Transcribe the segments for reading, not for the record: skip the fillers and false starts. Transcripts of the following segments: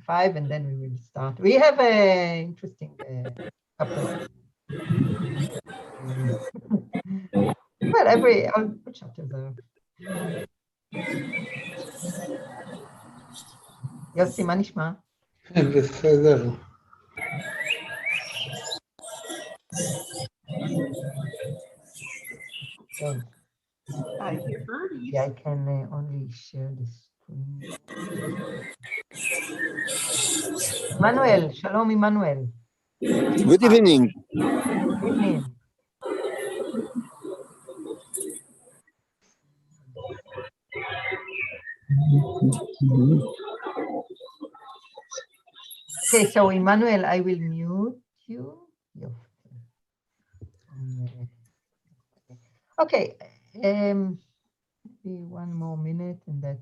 5, and then we will start. We have an interesting chapter. Well, all chapters are. יוסי, מה נשמע? בסדר. Okay. Yeah, I can only share the screen. Manuel, shalom, Emmanuel. Good evening. Good evening. Okay, so Emmanuel, I will mute you. Okay, maybe one more minute and that.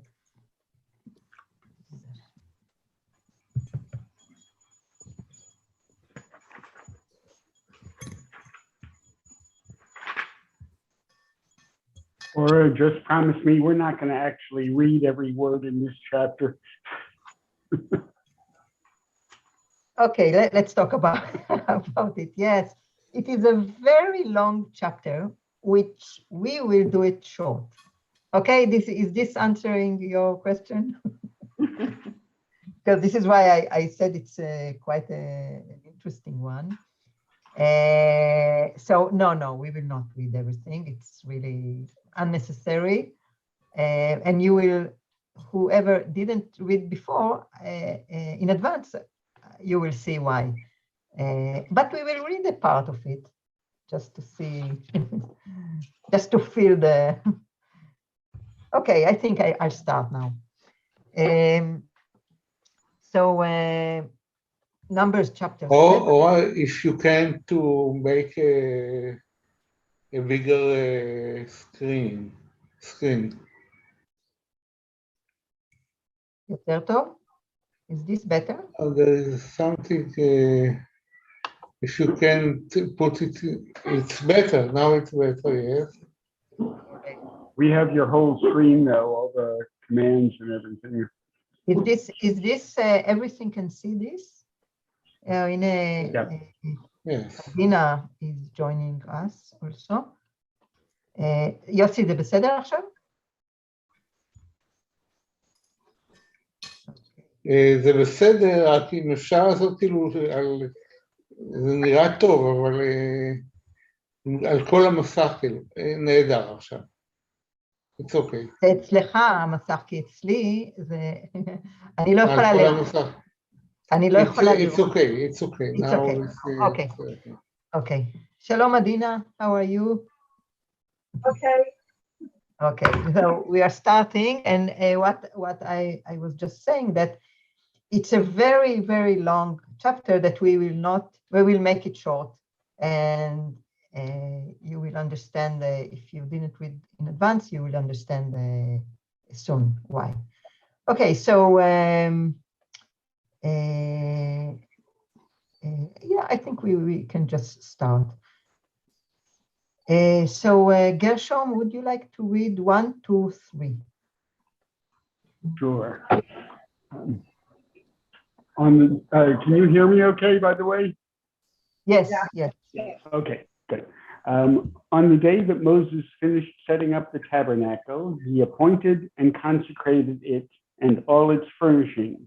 Or just promise me we're not going to actually read every word in this chapter. Okay, let's talk about it. Yes, it is a very long chapter, which we will do it short. Okay, is this answering your question? Because this is why I said it's quite an interesting one. So no, we will not read everything. It's really unnecessary. And you will, whoever didn't read before in advance, you will see why. But we will read a part of it just to see, just to feel the. Okay, I think I'll start now. So Numbers chapter 7. Or if you can to make a bigger screen. יותר טוב? Is this better? There is something, if you can put it, it's better. Now it's better, yes. We have your whole screen though, all the commands and everything. Is this everything can see this? Yes. Dina is joining us also. יוסי, זה בסדר עכשיו? זה בסדר, רק אם אפשר לעשות כאילו, זה נראה טוב, אבל על כל המסך כאילו, נהדר עכשיו. It's okay. זה אצלך המסך, כי אצלי זה... אני לא יכולה על כל המסך. אני לא יכולה לראות. It's okay. It's okay. Okay. Shalom, Adina. How are you? Okay, so we are starting, and what I was just saying that it's a very, very long chapter that we will make it short, and you will understand, if you didn't read in advance, you will understand soon why. Okay, so yeah, I think we can just start. So Gershom, would you like to read 1, 2, 3? Sure. Can you hear me okay, by the way? Yes, yes. Okay, good. On the day that Moses finished setting up the tabernacle, he appointed and consecrated it and all its furnishings,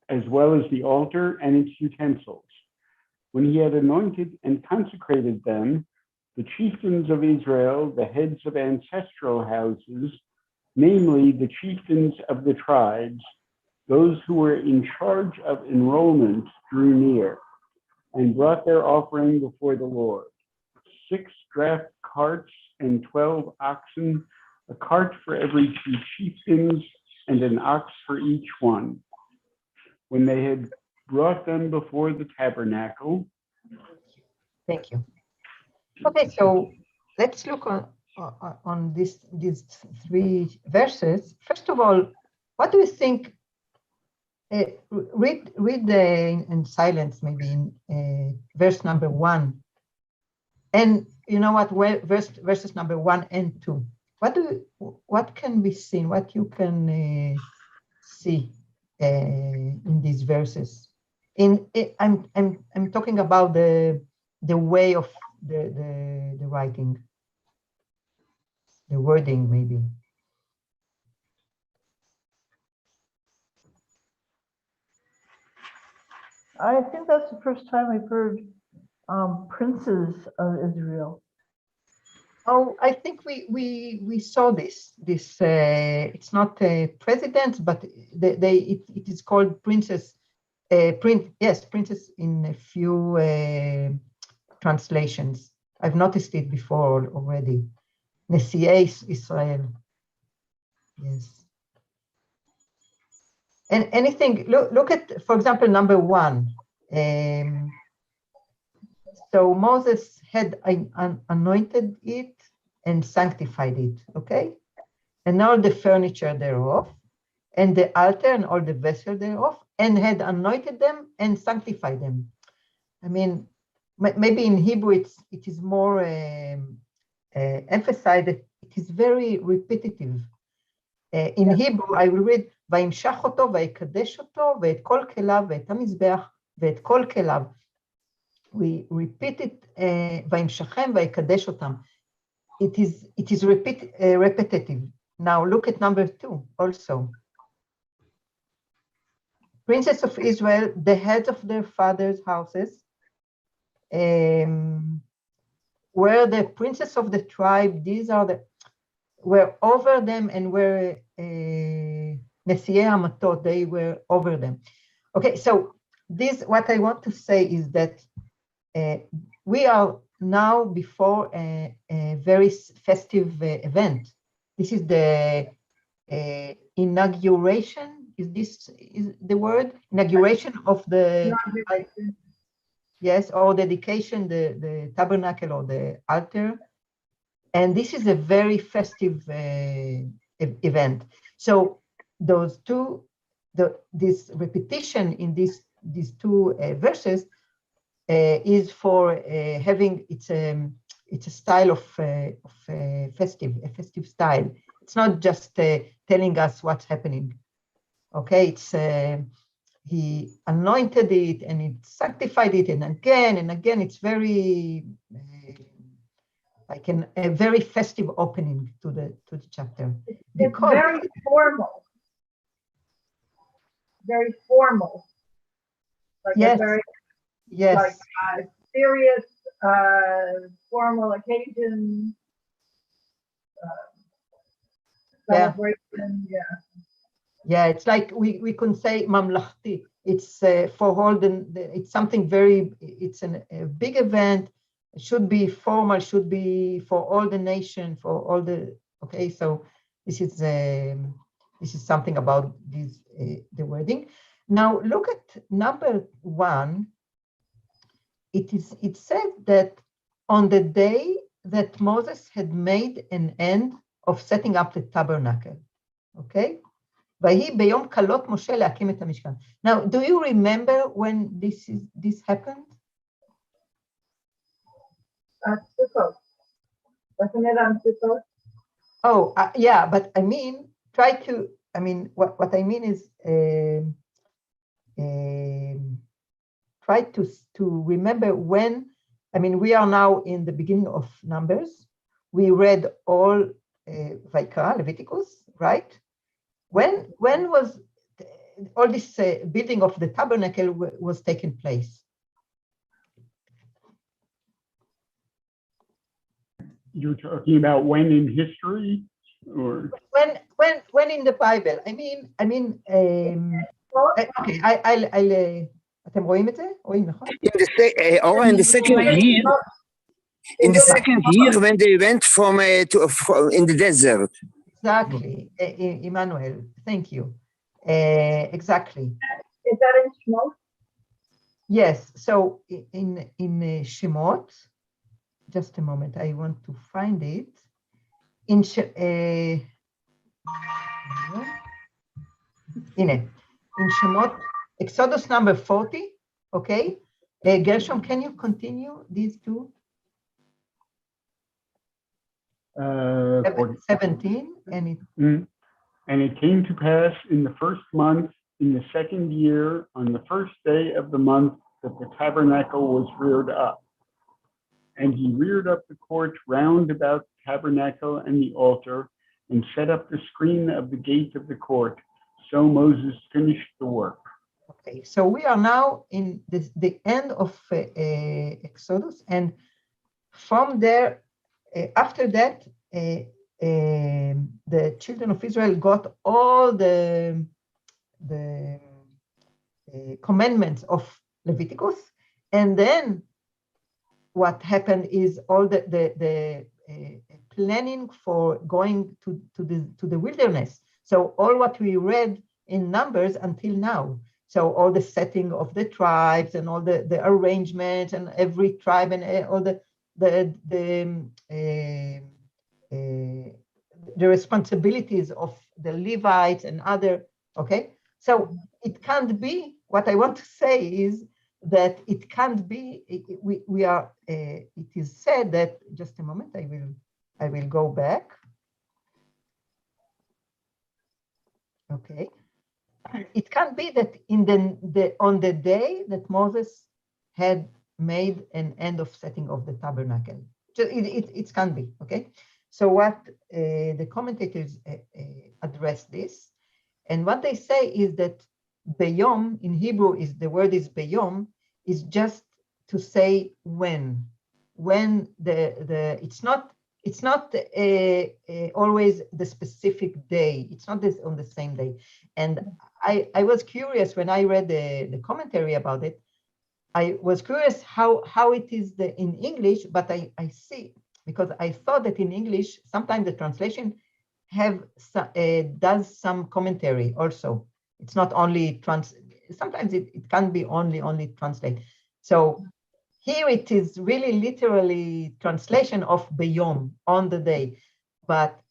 as well as the altar and its utensils. When he had anointed and consecrated them, the chieftains of Israel, the heads of ancestral houses, namely the chieftains of the tribes, those who were in charge of enrollment, drew near and brought their offering before the Lord. 6 draft carts and 12 oxen, a cart for every 2 chieftains, and an ox for each one. When they had brought them before the tabernacle. Thank you. Okay, so let's look on these 3 verses. First of all, what do you think? Read in silence, maybe in verse number 1, and you know what? Verses number 1 and 2. What can be seen? What you can see in these verses. I'm talking about the way of the writing, the wording maybe. I think that's the first time I've heard princes of Israel. Oh, I think we saw this. It's not presidents, but it is called princess. Princess in a few translations. I've noticed it before already. Nesiei Israel. Yes. And anything. Look at, for example, number 1. So Moses had anointed it and sanctified it, okay? And all the furniture thereof, and the altar and all the vessel thereof, and had anointed them and sanctified them. I mean, maybe in Hebrew it is more emphasized that it is very repetitive. In Hebrew, I will read, וימשח אותו ויקדש אותו ואת כל כליו ואת המזבח ואת כל כליו. We repeat it, וימשכם ויקדש אותם. It is repetitive. Now look at number 2 also. Princes of Israel, the heads of their fathers' houses, were the princes of the tribe. These are were over them and were Nesiei Hamatot, they were over them. Okay, so what I want to say is that we are now before a very festive event. This is the inauguration. Is the word? Inauguration of the, yes, or dedication, the tabernacle or the altar. And this is a very festive event. So those two, this repetition in these 2 verses is for having, it's a style of festive style. It's not just telling us what's happening. Okay, it's he anointed it and it sanctified it, and again, it's very like a very festive opening to the chapter. It's very formal. Very formal. Like yes. Yes. Like serious, formal occasion, celebration, yeah. Yeah, it's like we can say mamlachti. It's for all it's something very, it's a big event. It should be formal, should be for all the nation, for all the, okay, so this is something about this, the wording. Now look at number 1. It said that on the day that Moses had made an end of setting up the tabernacle, okay? ויהי ביום כלות משה להקים את המשכן. Now, do you remember when this happened? Sukkot. Wasn't it on Sukkot? Oh, yeah, but I mean, what I mean is, try to remember when, I mean, we are now in the beginning of Numbers. We read all Vaikra, Leviticus, right? When was all this building of the tabernacle was taking place? You're talking about when in history, or when in the Bible? I mean, okay, I'll אתם רואים את זה? רואים, נכון? In the second year when they went from in the desert. Exactly, Emmanuel, thank you. Exactly. Is that in Shemot? Yes, so in Shemot, just a moment, I want to find it. In Shemot, Exodus number 40, okay? Gershom, can you continue these 2? 17, and and it came to pass in the first month, in the second year, on the first day of the month, that the tabernacle was reared up. And he reared up the court round about the tabernacle and the altar, and set up the screen of the gate of the court. So Moses finished the work. Okay, so we are now in the end of Exodus, and from there, after that, the children of Israel got all the commandments of Leviticus, and then what happened is all the planning for going to the wilderness. So all what we read in Numbers until now. So all the setting of the tribes and all the arrangements and every tribe and all the responsibilities of the Levites and other, okay? So it can't be, what I want to say is that it can't be, it is said that, just a moment, I will go back. Okay. It can't be that on the day that Moses had made an end of setting of the tabernacle. It can't be, okay? So what the commentators address this, and what they say is that Beyom in Hebrew the word is Beyom, is just to say when it's not always the specific day. It's not on the same day. And I was curious when I read the commentary about it. I was curious how it is in English, but I see, because I thought that in English, sometimes the translation does some commentary also. It's not only sometimes it can be only translate. So here it is really literally translation of Beyom, on the day, but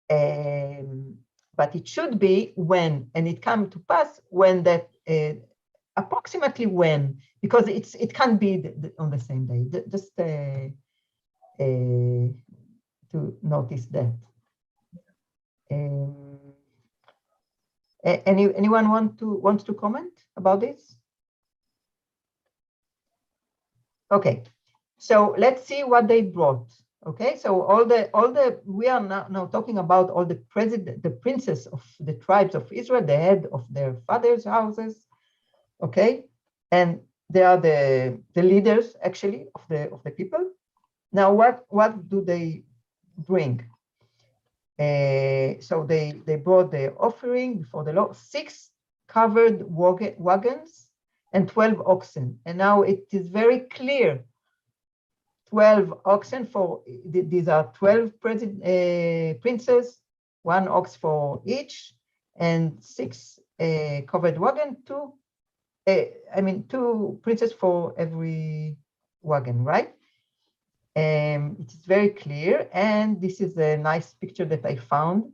it should be when, and it come to pass when that, approximately when, because it can't be on the same day. Just to notice that. Anyone wants to comment about this? Okay, so let's see what they brought. Okay, so we are now talking about all the princes of the tribes of Israel, the head of their fathers' houses. Okay, and they are the leaders actually of the people. Now, what do they bring? So they brought the offering before the Lord, 6 covered wagons and 12 oxen. And now it is very clear, 12 oxen for, these are 12 princes, 1 ox for each, and 6 covered wagon, 2 princes for every wagon, right? It is very clear, and this is a nice picture that I found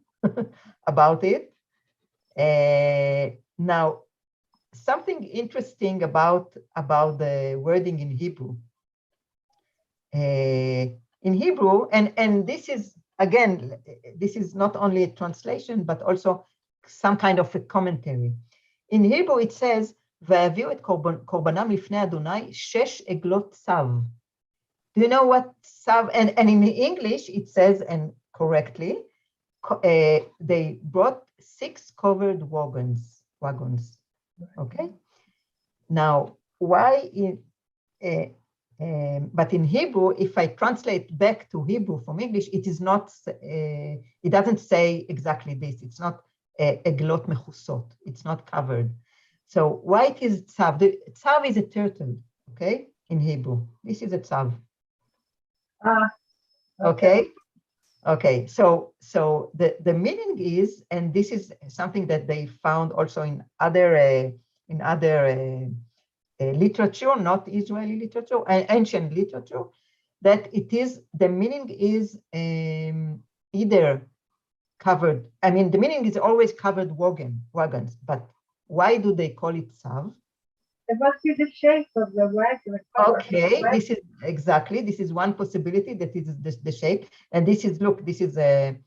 about it. Now, something interesting about the wording in Hebrew. In Hebrew, and this is, again, this is not only a translation, but also some kind of a commentary. In Hebrew, it says, "V'aviu et korbanam lifnei Adonai 6 egלות tzav." Do you know what tzav? And in English, it says, and correctly, they brought 6 covered wagons. Okay. Now, why but in Hebrew, if I translate back to Hebrew from English, it is not. It doesn't say exactly this. It's not eglot mechusot. It's not covered. So why it is tzav? The tzav is a turtle. Okay, in Hebrew, this is a tzav. Okay. Okay. So the meaning is, and this is something that they found also in other literature, not Israeli literature, ancient literature, that it is, the meaning is either covered. I mean, the meaning is always covered wagons, but why do they call it tzav? It must be the shape of the wagon. Okay, this is exactly, this is one possibility, that is the shape. And this is, look, this is a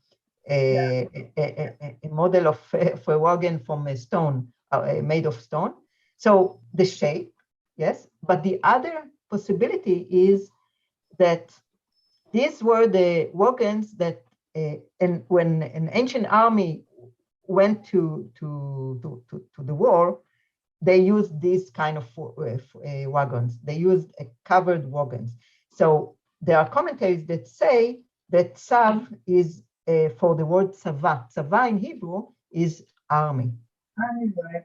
model of a wagon from a stone made of stone. So the shape, yes, but the other possibility is that these were the wagons that, and when an ancient army went to the war, they used these kind of wagons. They used covered wagons. So there are commentaries that say that tzav is for the word tzava. Tzava in Hebrew is army. Army wagon.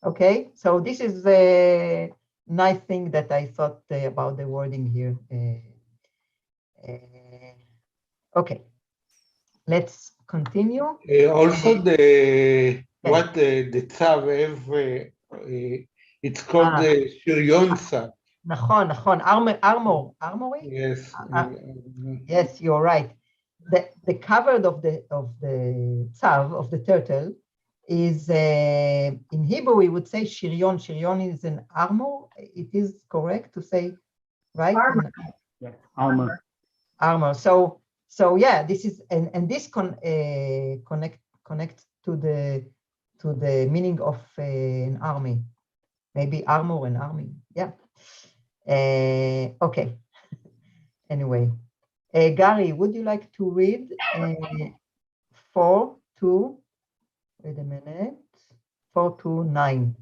Okay, so this is a nice thing that I thought about the wording here. Okay, let's continue. Also, Yes. what the tzav have, it's called the shiryon tzav. נכון, armory? Yes. Yes, you're right. The cover of the tzav, of the turtle, is in Hebrew we would say shiryon. Shiryon is an armor. It is correct to say, right? Armor. Yeah, armor. Armor. So yeah, this is and this connect to the meaning of an army. Maybe armor and army. Yeah. Okay. Anyway, Gary, would you like to read 4 to, wait a minute, 4 to 9?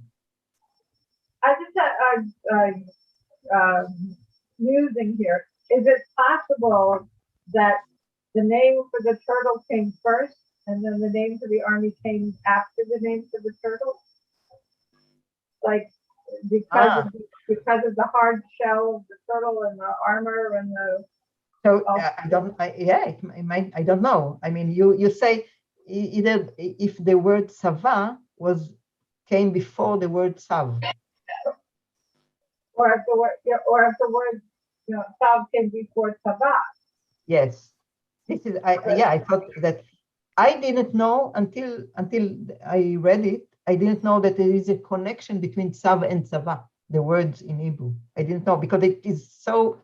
I just had musing here. Is it possible that the name for the turtle came first and then the name for the army came after the name for the turtle? Like because of the hard shell of the turtle and the armor and the. So I don't know. I mean, you say either if the word tzava came before the word tzav. Or if the word, tzav came before tzava. Yes, this is. I thought that I didn't know until I read it. I didn't know that there is a connection between tzav and tzava, the words in Hebrew. I didn't know because it is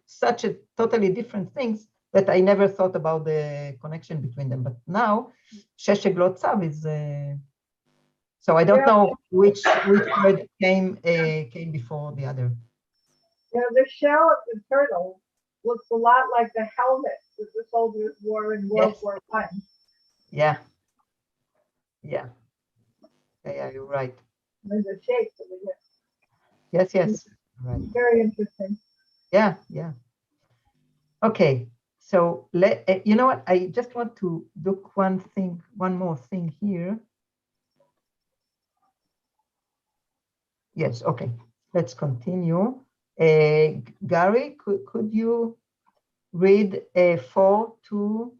such a totally different things that I never thought about the connection between them. But now, shesheglot tzav is. So I don't know which word came before the other. The shell of the turtle looks a lot like the helmet that the soldiers wore in World War I. Yeah. Yeah, you're right. And the shape of it. Yes, right. Very interesting. Yeah. Okay, so you know what? I just want to look one more thing here. Yes, okay. Let's continue. Gary, could you read 4 to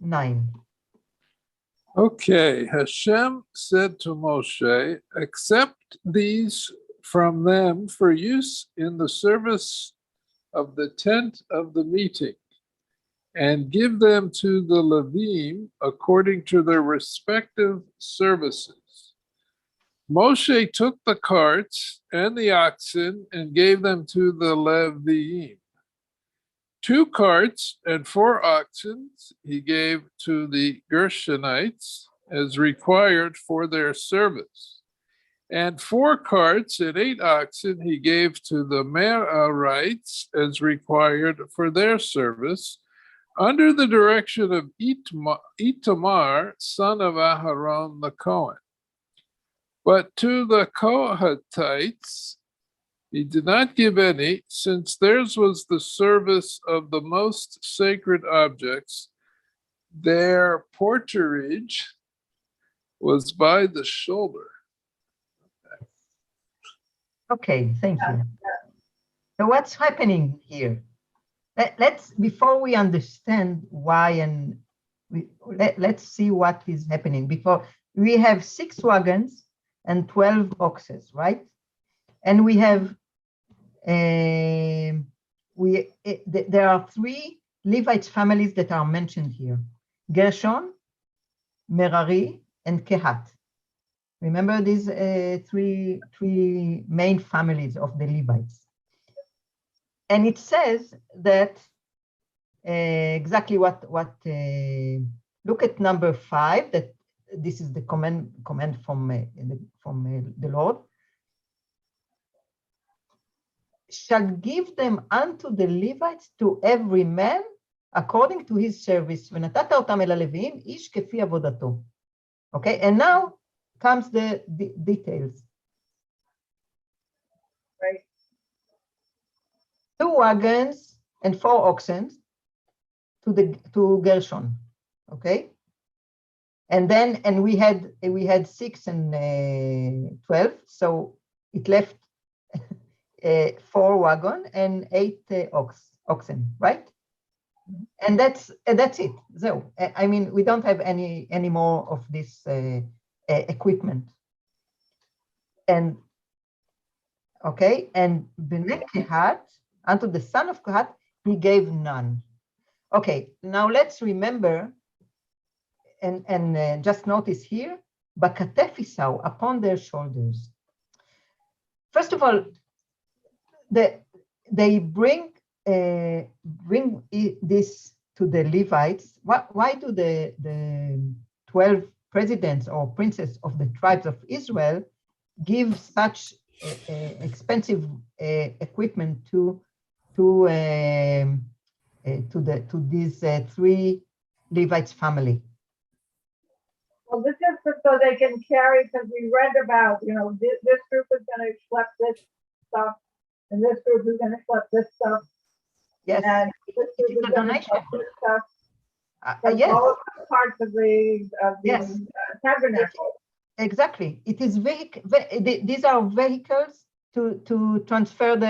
9? Okay, Hashem said to Moshe, accept these from them for use in the service of the tent of the meeting, and give them to the Levim according to their respective services. Moshe took the carts and the oxen and gave them to the Levim. 2 carts and 4 oxen he gave to the Gershonites as required for their service. And 4 carts and 8 oxen he gave to the Merarites as required for their service, under the direction of Itamar, son of Aharon the Cohen. But to the Kohathites he did not give any, since theirs was the service of the most sacred objects. Their porterage was by the shoulder. Okay, thank you. So what's happening here? Let's, before we understand why, and let's see what is happening. Before we have 6 wagons and 12 oxes, right? And we have there are 3 Levite families that are mentioned here: Gershon, Merari, and Kehat. Remember these 3 main families of the Levites. And it says that exactly what look at number 5, that this is the command from the Lord. Shall give them unto the Levites to every man according to his service. ונתת אותם אל הלוויים, איש כפי עבודתו. Okay, and now comes the details. Right. 2 wagons and 4 oxen to Gershon. Okay, and we had 6 and 12, so it left 4 wagon and 8 oxen, right? And that's it. So I mean, we don't have any more of this equipment. And okay, and Bnei Kehat, unto the son of Kehat, he gave none. Okay, now let's remember and just notice here, Bakatef Isau, upon their shoulders. First of all, they bring this to the Levites. Why do the 12 presidents or princes of the tribes of Israel give such expensive equipment to these 3 Levites family? Well, this is so they can carry, because we read about, this group is going to schlep this stuff, and this group is going to schlep this stuff. Yes, And this group it is is a going to donation. schlep this stuff. Yes. All parts of the Yes. tabernacle. Exactly. It is these are vehicles to transport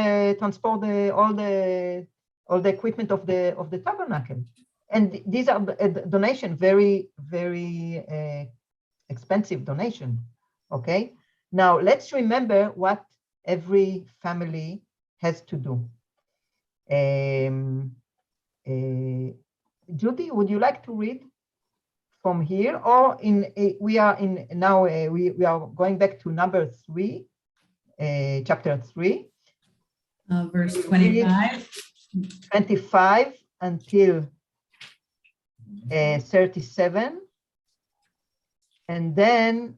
all the equipment of the tabernacle, and these are a donation, very expensive donation. Okay. Now let's remember what every family has to do. Judy, would you like to read from here, or we are going back to number 3, chapter 3, verse 25. 25 until 37, and then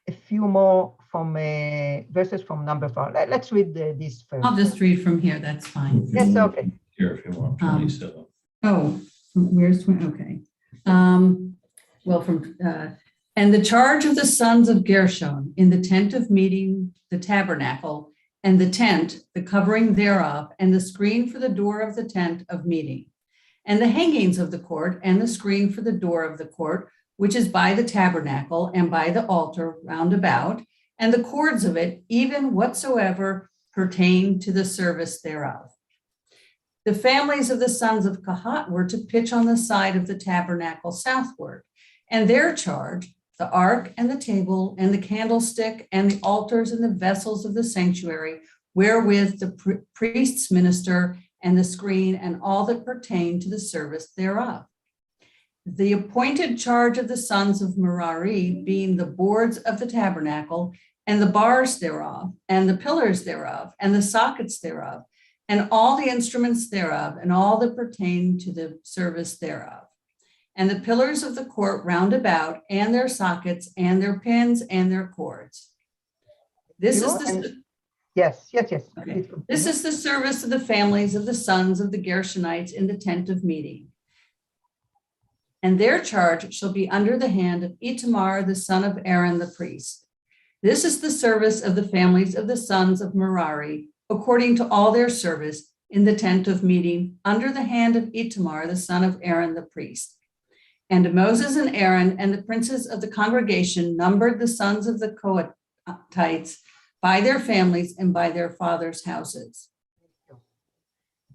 a few more from verses from number 4. Let's read this first. I'll just read from here. That's fine. Yes, okay. Here, if you want, 27. Where's 20? Okay. And the charge of the sons of Gershon in the tent of meeting, the tabernacle, and the tent, the covering thereof, and the screen for the door of the tent of meeting, and the hangings of the court, and the screen for the door of the court, which is by the tabernacle and by the altar round about, and the cords of it, even whatsoever pertain to the service thereof. The families of the sons of Kehat were to pitch on the side of the tabernacle southward, and their charge, the ark and the table and the candlestick and the altars and the vessels of the sanctuary, wherewith the priests minister, and the screen and all that pertain to the service thereof. The appointed charge of the sons of Merari being the boards of the tabernacle and the bars thereof and the pillars thereof and the sockets thereof and all the instruments thereof and all that pertain to the service thereof. And the pillars of the court round about, and their sockets, and their pins, and their cords. This is the yes. Okay. This is the service of the families of the sons of the Gershonites in the tent of meeting. And their charge shall be under the hand of Itamar, the son of Aaron the priest. This is the service of the families of the sons of Merari, according to all their service in the tent of meeting, under the hand of Itamar, the son of Aaron the priest. And Moses and Aaron and the princes of the congregation numbered the sons of the Kohathites by their families and by their fathers' houses.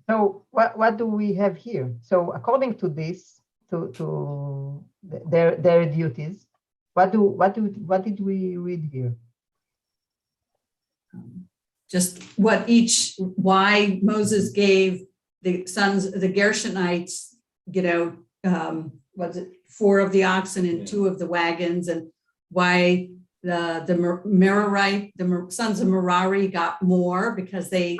So what do we have here? So according to this, to their duties, what did we read here? Just why Moses gave the sons, the Gershonites, was it 4 of the oxen and 2 of the wagons, and why the Merari, the sons of Merari got more because they.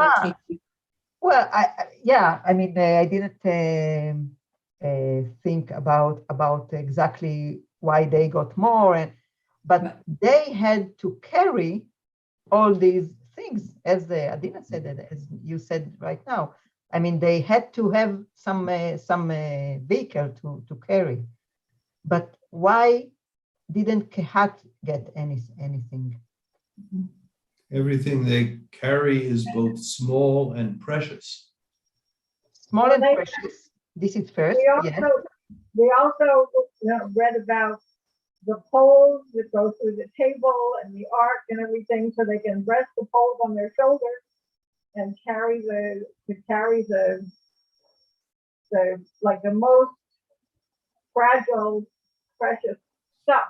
Well, I mean, I didn't think about exactly why they got more, but Right. they had to carry all these things, as Adina said, as you said right now. I mean, they had to have some vehicle to carry. But why didn't Kehat get anything? Everything they carry is both small and precious. Small and They- precious. This is first. Yes. We also read about the poles that go through the table and the ark and everything, so they can rest the poles on their shoulders and carry the like the most fragile, precious stuff.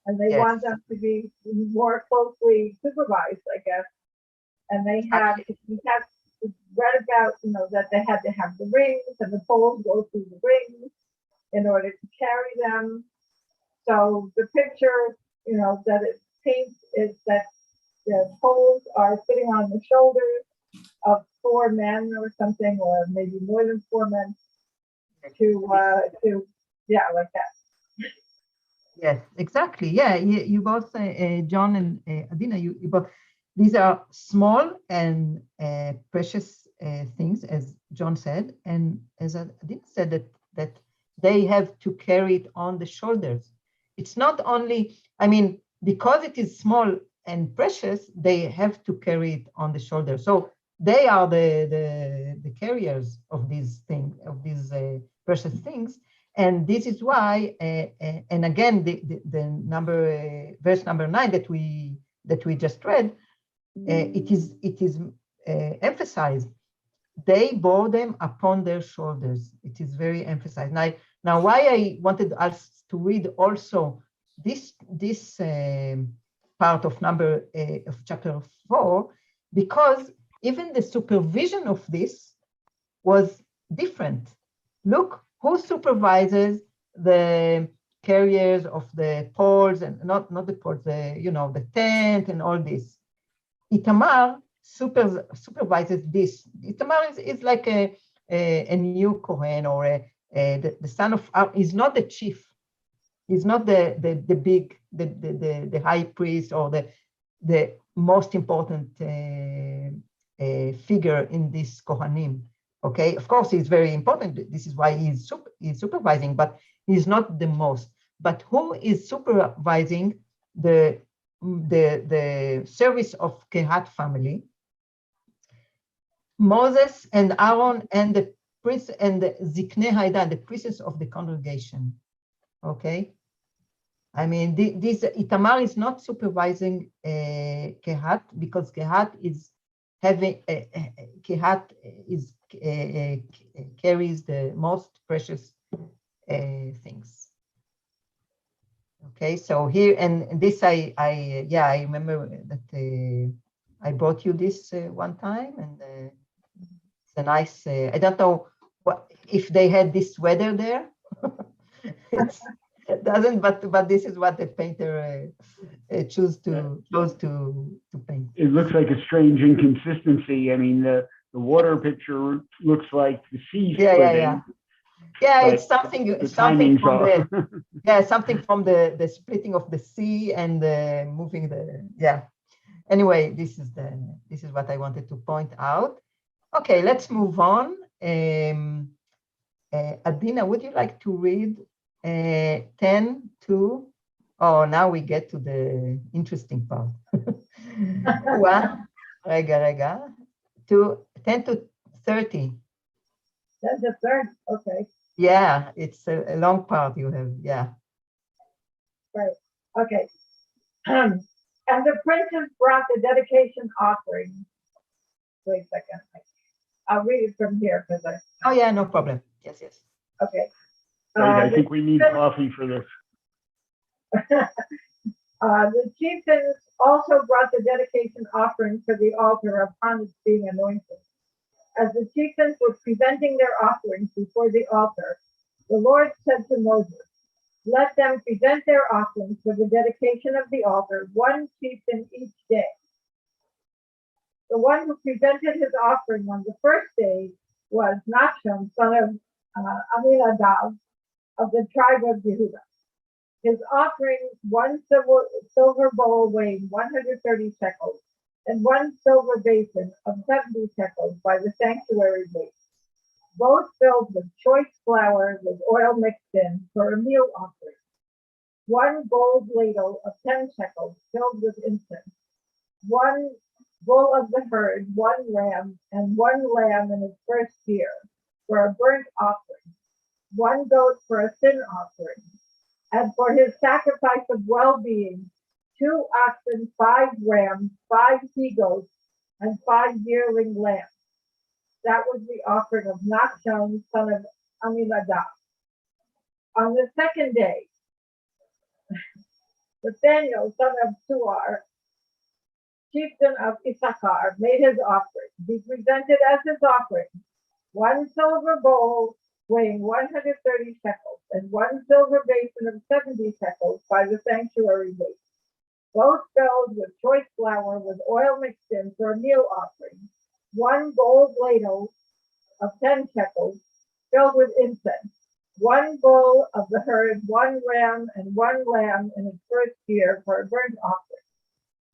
And they Yes. want them to be more closely supervised, I guess. And they have read about, that they had to have the rings and the poles go through the rings in order to carry them. So the picture, that it paints is that the poles are sitting on the shoulders of 4 men or something, or maybe more than 4 men like that. Yes, exactly. Yeah, you both, John and Adina, you both, these are small and precious things, as John said, and as Adina said, that they have to carry it on the shoulders. It's not only, I mean, because it is small and precious, they have to carry it on the shoulder. So they are the carriers of these things, of these precious things. And this is why, and again, the number verse number 9 that we just read, it is emphasized. They bore them upon their shoulders. It is very emphasized. Now, why I wanted us to read also this part of of chapter 4, because even the supervision of this was different. Look, who supervises the carriers of the poles, and not the poles, the tent and all this? Itamar supervises this. Itamar is like a new Kohen, or the son of Aaron. He's not the chief. He's not the big, the high priest, or the most important figure in this Kohanim. Okay, of course, he's very important. This is why he's supervising, but he's not the most. But who is supervising the service of Kehat family? Moses and Aaron and the priest and the Ziknei Haida, the priests of the congregation. Okay, I mean, this Itamar is not supervising Kehat, because Kehat is having Kehat is carries the most precious things. Okay, so here, and this I remember that I brought you this one time, and it's a nice. I don't know if they had this weather there. It doesn't, but this is what the painter chose to paint. It looks like a strange inconsistency. I mean, the water picture looks like the sea splitting. Yeah, it's something from off. from the splitting of the sea and moving the Anyway, this is what I wanted to point out. Okay, let's move on. Adina, would you like to read 10 to? Oh, now we get to the interesting part. Rega. 10 to 30. That's the third. Okay. Yeah, it's a long part you have. Yeah. Right. Okay. And the princes brought the dedication offering. Wait a second. I'll read it from here because I. Oh yeah, no problem. Yes. Okay. Right, I think we need coffee for this. The chieftains also brought the dedication offering for the altar upon its being anointed. As the chieftains were presenting their offerings before the altar, the Lord said to Moses, "Let them present their offerings for the dedication of the altar, one chieftain each day. The one who presented his offering on the first day was Nachshon, son of Aminadab, of the tribe of Yehudah. His offering, one silver bowl weighing 130 shekels, and one silver basin of 70 shekels by the sanctuary weight, both filled with choice flour with oil mixed in for a meal offering. One gold ladle of 10 shekels filled with incense, one bull of the herd, one ram, and one lamb in its first year for a burnt offering, one goat for a sin offering, and for his sacrifice of well-being, 2 oxen, 5 rams, 5 he-goats, and 5 yearling lambs. That was the offering of Nachshon, son of Aminadab. On the second day, Nathaniel, son of Suar, chieftain of Issachar, made his offering. He presented as his offering one silver bowl weighing 130 shekels, and one silver basin of 70 shekels by the sanctuary weight, both filled with choice flour with oil mixed in for a meal offering, one gold ladle of 10 shekels filled with incense, one bull of the herd, one ram, and one lamb in its first year for a burnt offering,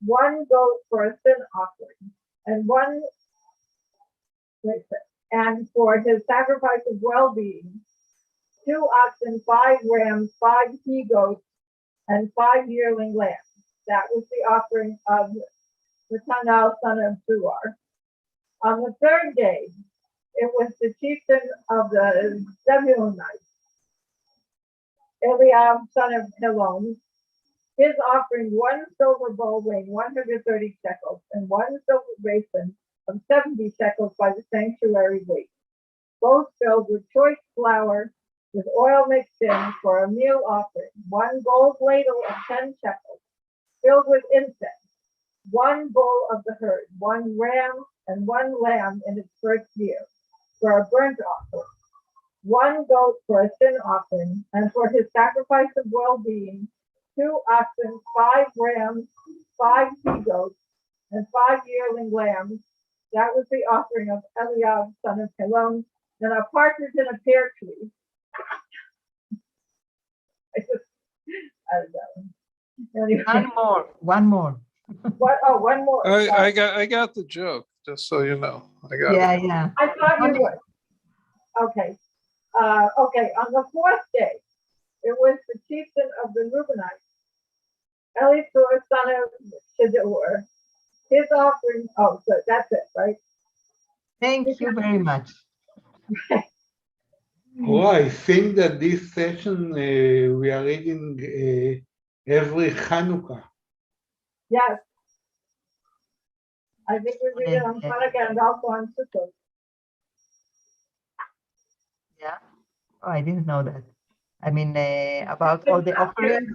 one goat for a sin offering, and for his sacrifice of well-being, 2 oxen, 5 rams, 5 he-goats, and 5 yearling lambs. That was the offering of Nathanael, son of Suar. On the third day, it was the chieftain of the Zebulunites, Eliab, son of Helon. His offering one silver bowl weighing 130 shekels, and one silver basin of 70 shekels by the sanctuary weight, both filled with choice flour with oil mixed in for a meal offering, one gold ladle of 10 shekels filled with incense, one bull of the herd, one ram, and one lamb in its first year for a burnt offering, one goat for a sin offering, and for his sacrifice of well-being, 2 oxen, 5 rams, 5 he-goats, and 5 yearling lambs. That was the offering of Eliab, son of Helon, and a partridge in a pear tree. I don't know. Anyway. One more. What? Oh, one more. I got the joke, just so you know. I got Yeah, it. yeah. I thought you would. Okay. Okay, on the fourth day, it was the chieftain of the Reubenites, Elisur, son of Shedeur. His offering, so that's it, right? Thank you very much. Oh, I think that this session we are reading every Hanukkah. Yes. I think we read it on Hanukkah and also on Sukkot. Yeah. Oh, I didn't know that. I mean, about all the offerings.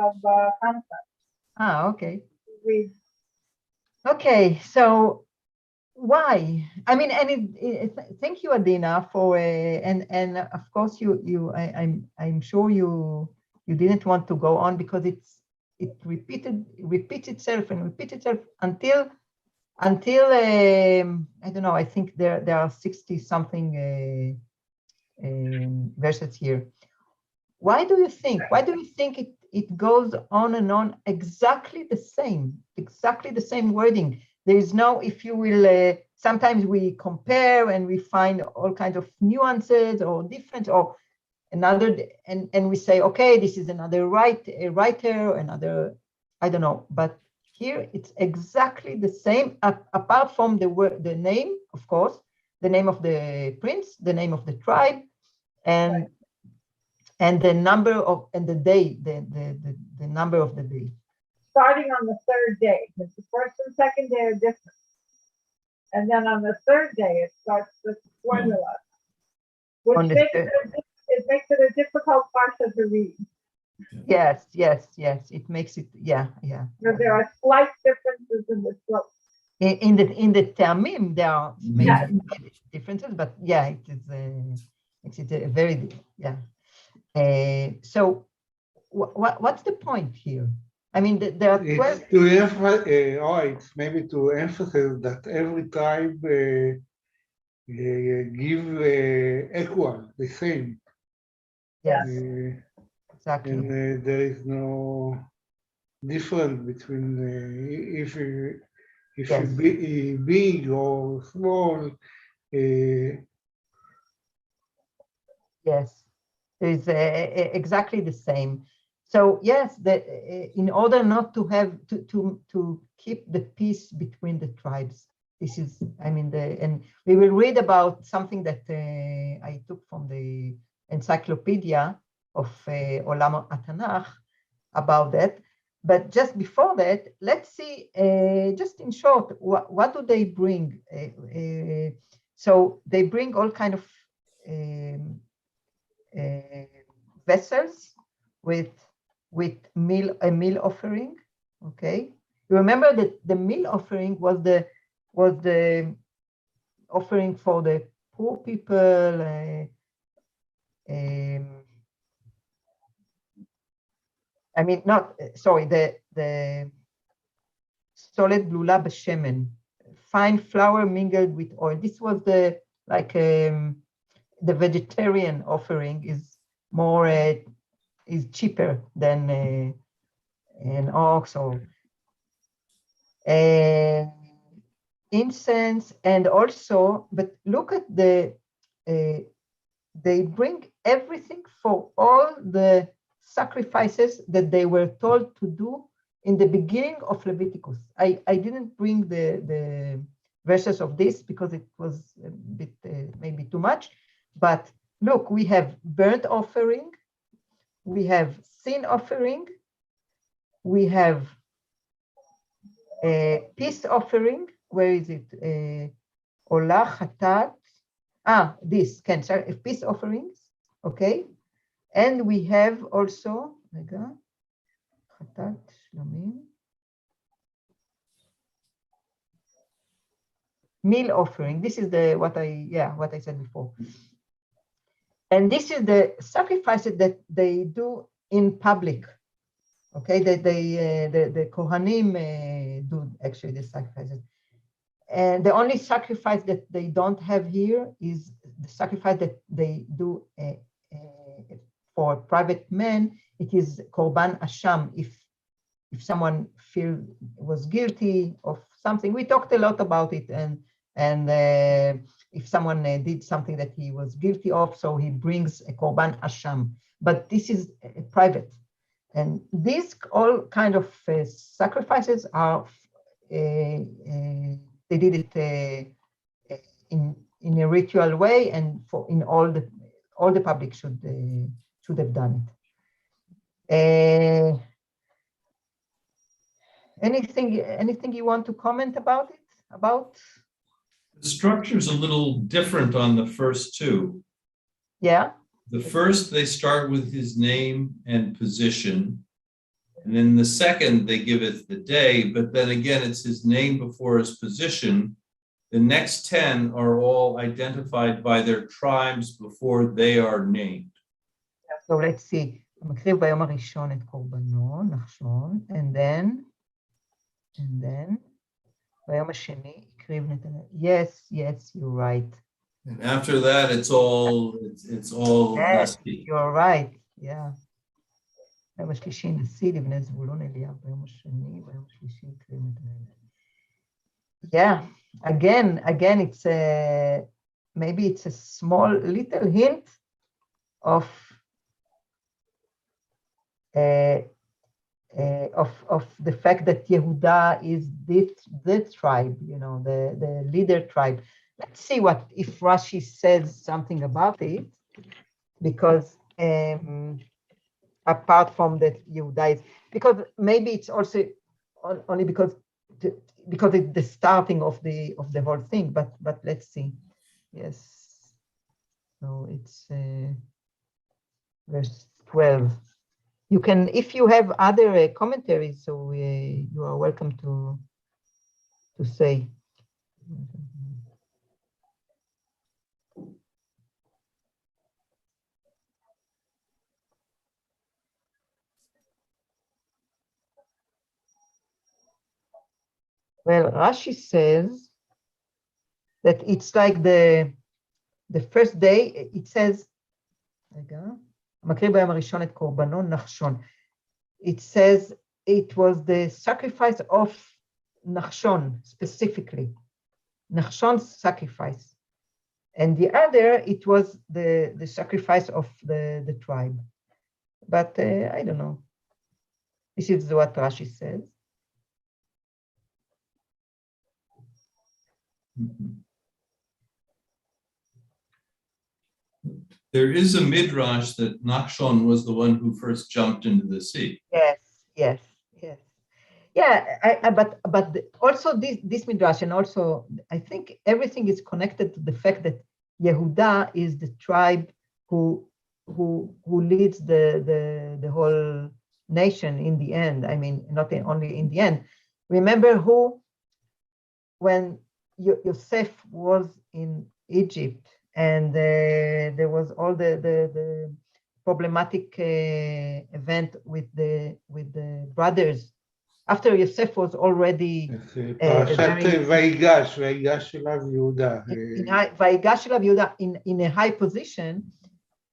Of Hanukkah. Okay. Read. Okay, so why? I mean, and thank you, Adina, for and of course I'm sure you didn't want to go on because it repeats itself until I don't know. I think there are 60 something verses here. Why do you think it goes on and on exactly the same wording? There is no, if you will, sometimes we compare and we find all kinds of nuances or different or another, and we say, okay, this is another writer, another, I don't know, but here it's exactly the same, apart from the name, of course, the name of the prince, the name of the tribe, and the number of, and the day, the number of the day. Starting on the third day, because the first and second day are different. And then on the third day, it starts with formula, which makes it a difficult parsha to read. Yes, it makes it, yeah. Because there are slight differences in the slope. In the Tamim, there are maybe differences, but yeah, it's a very, yeah. So what's the point here? I mean, there are 12. It's maybe to emphasize that every tribe give equal, the same. Yes. exactly. And there is no difference between if you Yes. be big or small. Yes, it's exactly the same. So yes, in order not to have to keep the peace between the tribes, this is, I mean, and we will read about something that I took from the encyclopedia of Olam HaTanakh about that. But just before that, let's see, just in short, what do they bring? So they bring all kind of vessels with a meal offering. Okay, you remember that the meal offering was the offering for the poor people. I mean, not sorry. The solid blula b'shemen, fine flour mingled with oil. This was the the vegetarian offering is more is cheaper than an ox or incense, and also, but look at they bring everything for all the sacrifices that they were told to do in the beginning of Leviticus. I didn't bring the verses of this because it was a bit maybe too much, but look, we have burnt offering, we have sin offering, we have a peace offering. Where is it? Olah chatat. This can peace offerings. Okay, and we have also chatat shlomim, meal offering. This is what I said before. And this is the sacrifices that they do in public. Okay, that the Kohanim do actually the sacrifices. And the only sacrifice that they don't have here is the sacrifice that they do for private men. It is Korban Asham. If someone was guilty of something, we talked a lot about it, and if someone did something that he was guilty of, so he brings a Korban Asham. But this is private. And these all kind of sacrifices are, they did it in a ritual way, and in all the public should have done it. Anything you want to comment about it? The structure is a little different on the first two. Yeah. The first, they start with his name and position. And then the second, they give it the day, but then again, it's his name before his position. The next 10 are all identified by their tribes before they are named. So let's see. מקריב ביום הראשון את קורבנו, נחשון, and then ביום השני הקריב נתנאל. Yes, you're right. And after that, it's all Yes, Nasi. you're right. Yeah. ביום השלישי נשיא לבני זבולון אליהו, ביום השני, ביום השלישי הקריב נתנאל. Yeah, again, it's maybe it's a small little hint of the fact that Yehuda is the tribe, the leader tribe. Let's see what if Rashi says something about it, because apart from that Yehuda is, because maybe it's also only because it's the starting of the whole thing, but let's see. Yes, so it's verse 12. You can, if you have other commentaries, so you are welcome to say. Well, Rashi says that it's like the first day. It says, מקריב ביום הראשון את קורבנו נחשון. It says it was the sacrifice of נחשון, specifically. נחשon's sacrifice. And the other, it was the sacrifice of the tribe. But I don't know. This is what Rashi says. There is a midrash that Nachshon was the one who first jumped into the sea. Yes. Yeah, but also this midrash, and also I think everything is connected to the fact that Yehuda is the tribe who leads the whole nation in the end. I mean, not only in the end. Remember when Yosef was in Egypt, and there was all the problematic event with the brothers. After Yosef was already פרשת ויגש אליו יהודה. ויגש אליו יהודה in a high position,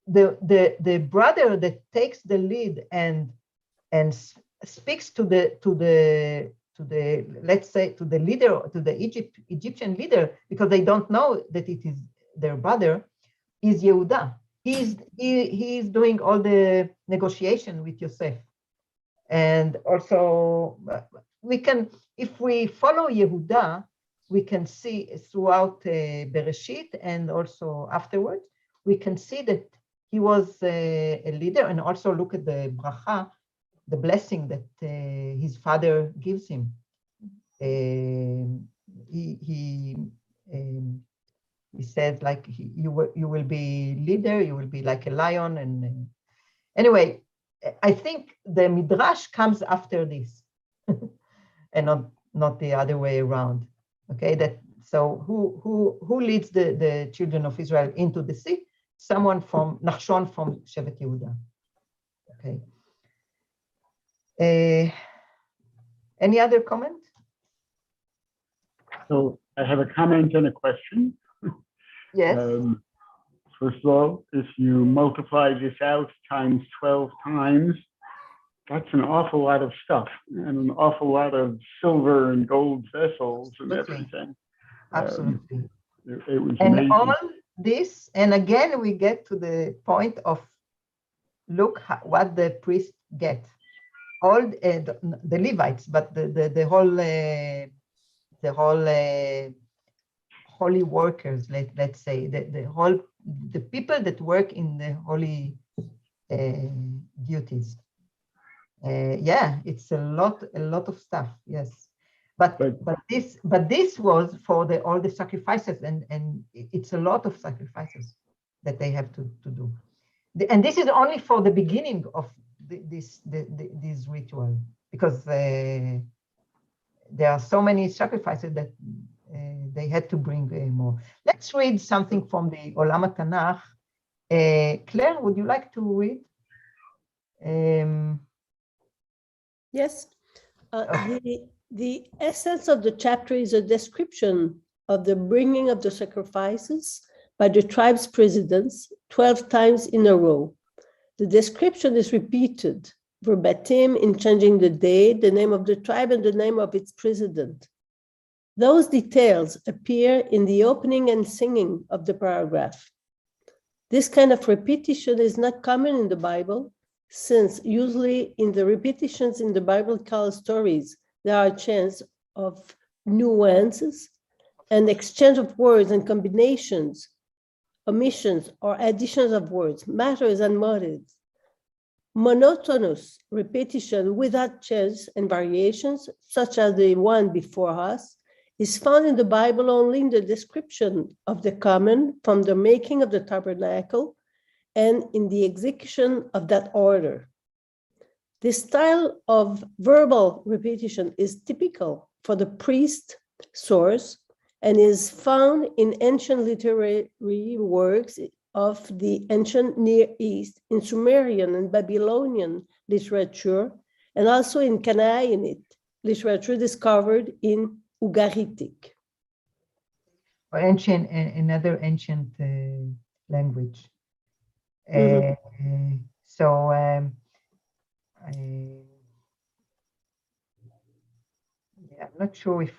the brother that takes the lead and speaks to the let's say to the leader, to the Egyptian leader, because they don't know that it is their brother, is Yehuda. He is doing all the negotiation with Yosef. And also, we can, if we follow Yehuda, we can see throughout Bereshit and also afterwards, we can see that he was a leader, and also look at the bracha, the blessing that his father gives him. He said, like, you will be leader, you will be like a lion, and anyway. I think the midrash comes after this, and not the other way around. Okay, so who leads the children of Israel into the sea? Someone from Nachshon from Shevet Yehuda. Okay. Any other comment? So I have a comment and a question. Yes. First of all, if you multiply this out times 12 times, that's an awful lot of stuff and an awful lot of silver and gold vessels and everything. Absolutely. It was and amazing. All this, and again, we get to the point of look what the priests get. All the Levites, but the whole holy workers, let's say, the people that work in the holy duties. Yeah, it's a lot of stuff. Yes, but this was for all the sacrifices, and it's a lot of sacrifices that they have to do. And this is only for the beginning of this ritual, because there are so many sacrifices that they had to bring more. Let's read something from the Olam HaTanakh. Claire, would you like to read? Yes. The essence of the chapter is a description of the bringing of the sacrifices by the tribe's presidents 12 times in a row. The description is repeated verbatim in changing the day, the name of the tribe, and the name of its president. Those details appear in the opening and singing of the paragraph. This kind of repetition is not common in the Bible, since usually in the repetitions in the biblical stories, there are a chance of nuances and exchange of words and combinations, omissions or additions of words, matters and motives. Monotonous repetition without change and variations, such as the one before us, is found in the Bible only in the description of the common from the making of the tabernacle and in the execution of that order. This style of verbal repetition is typical for the priest source and is found in ancient literary works of the ancient Near East, in Sumerian and Babylonian literature, and also in Canaanite literature discovered in Ugaritic. Or another ancient language. So yeah, I'm not sure if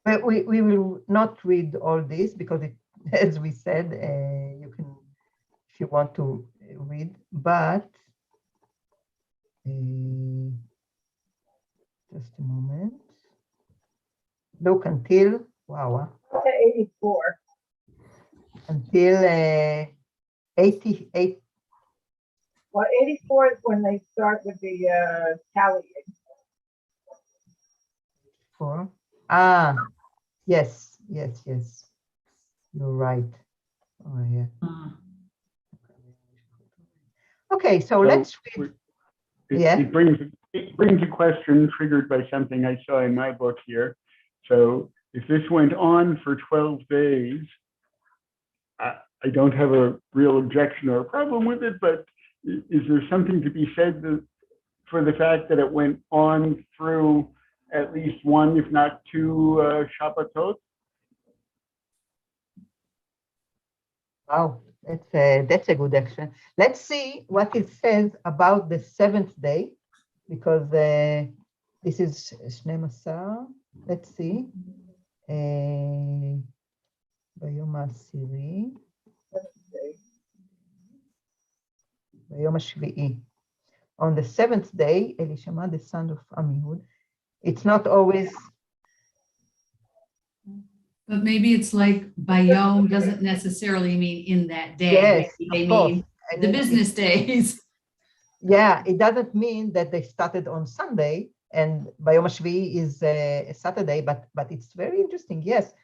but we will not read all this because it, as we said, you can, if you want to read, but just a moment. Look until, wow, 84. until 88. Well, 84 is when they start with the tallying. Yes. You're right. Oh, yeah. Okay, so let's read. It brings a question triggered by something I saw in my book here. So if this went on for 12 days, I don't have a real objection or a problem with it, but is there something to be said for the fact that it went on through at least one, if not two, Shabbatot? Wow, that's a good action. Let's see what it says about the seventh day, because this is Shnei Masar. Let's see. ביום העשירי, ביום השביעי. On the seventh day, Elishama, the son of Amihud. It's not always. But maybe it's like Bayom doesn't necessarily mean in that day. Yes, Maybe they of course. mean the business days. Yeah, it doesn't mean that they started on Sunday and Bayom HaShvi'i is a Saturday, but it's very interesting. Yes.